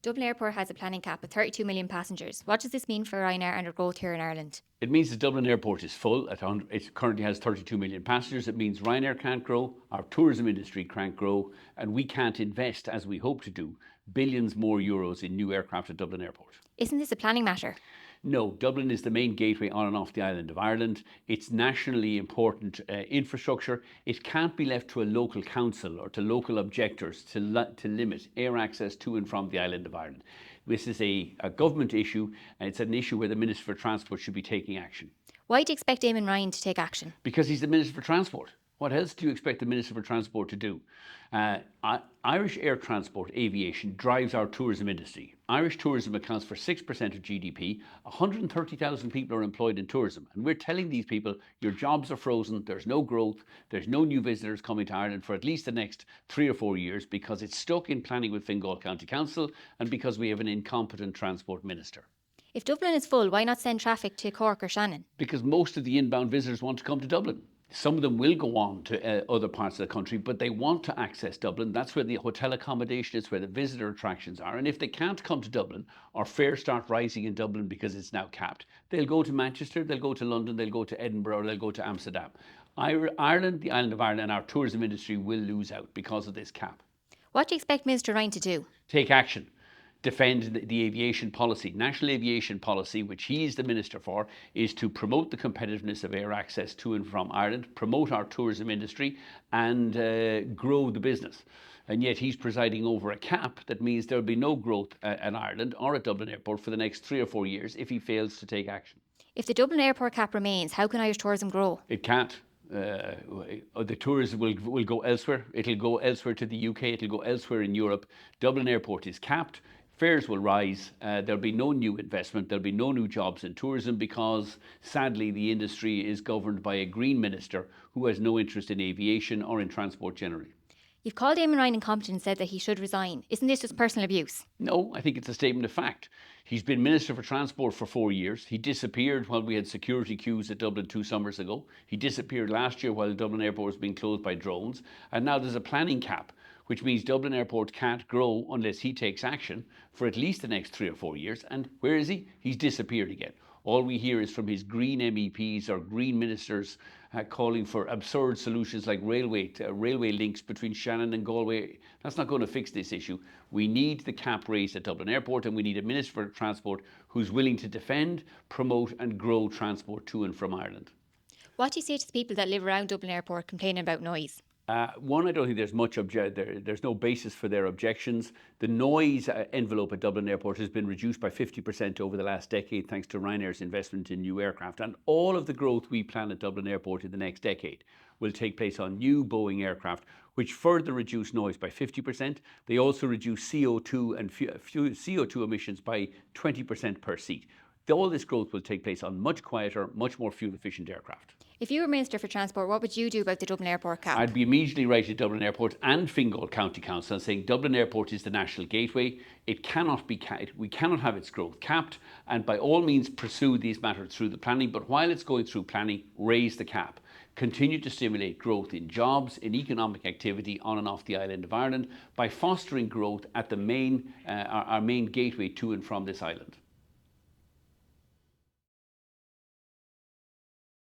Dublin Airport has a planning cap of 32 million passengers. What does this mean for Ryanair and their growth here in Ireland? It means that Dublin Airport is full. It currently has 32 million passengers. It means Ryanair can't grow, our tourism industry can't grow, and we can't invest, as we hope to do, billions more euros in new aircraft at Dublin Airport. Isn't this a planning matter? No, Dublin is the main gateway on and off the island of Ireland. It's nationally important infrastructure. It can't be left to a local council or to local objectors to limit air access to and from the island of Ireland. This is a government issue, and it's an issue where the Minister for Transport should be taking action. Why do you expect Eamon Ryan to take action? Because he's the Minister for Transport. What else do you expect the Minister for Transport to do? Irish air transport aviation drives our tourism industry. Irish tourism accounts for 6% of GDP. 130,000 people are employed in tourism. And we're telling these people, your jobs are frozen, there's no growth, there's no new visitors coming to Ireland for at least the next 3 or 4 years because it's stuck in planning with Fingal County Council and because we have an incompetent transport minister. If Dublin is full, why not send traffic to Cork or Shannon? Because most of the inbound visitors want to come to Dublin. Some of them will go on to other parts of the country, but they want to access Dublin. That's where the hotel accommodation is, where the visitor attractions are. And if they can't come to Dublin, or fares start rising in Dublin because it's now capped, they'll go to Manchester, they'll go to London, they'll go to Edinburgh, or they'll go to Amsterdam. Ireland, the island of Ireland, and our tourism industry will lose out because of this cap. What do you expect Minister Ryan to do? Take action. Defend the aviation policy. National aviation policy, which he is the minister for, is to promote the competitiveness of air access to and from Ireland, promote our tourism industry and grow the business. And yet he's presiding over a cap that means there'll be no growth in Ireland or at Dublin Airport for the next 3 or 4 years if he fails to take action. If the Dublin Airport cap remains, how can Irish tourism grow? It can't. The tourism will go elsewhere. It'll go elsewhere to the UK. It'll go elsewhere in Europe. Dublin Airport is capped. Fares will rise, there'll be no new investment, there'll be no new jobs in tourism because sadly the industry is governed by a Green minister who has no interest in aviation or in transport generally. You've called Eamon Ryan incompetent and said that he should resign. Isn't this just personal abuse? No, I think it's a statement of fact. He's been Minister for Transport for 4 years. He disappeared while we had security queues at Dublin 2 summers ago. He disappeared last year while Dublin Airport was being closed by drones. And now there's a planning cap, which means Dublin Airport can't grow unless he takes action for at least the next 3 or 4 years. And where is he? He's disappeared again. All we hear is from his Green MEPs or Green ministers calling for absurd solutions like railway links between Shannon and Galway. That's not going to fix this issue. We need the cap raised at Dublin Airport and we need a Minister for Transport who's willing to defend, promote and grow transport to and from Ireland. What do you say to the people that live around Dublin Airport complaining about noise? One, I don't think there's much there's no basis for their objections. The noise envelope at Dublin Airport has been reduced by 50% over the last decade thanks to Ryanair's investment in new aircraft. And all of the growth we plan at Dublin Airport in the next decade will take place on new Boeing aircraft, which further reduce noise by 50%. They also reduce CO2 and CO2 emissions by 20% per seat. All this growth will take place on much quieter, much more fuel-efficient aircraft. If you were Minister for Transport, what would you do about the Dublin Airport cap? I'd be immediately writing to Dublin Airport and Fingal County Council and saying Dublin Airport is the national gateway. It cannot be we cannot have its growth capped, and by all means pursue these matters through the planning. But while it's going through planning, raise the cap. Continue to stimulate growth in jobs, in economic activity on and off the island of Ireland by fostering growth at the our main gateway to and from this island.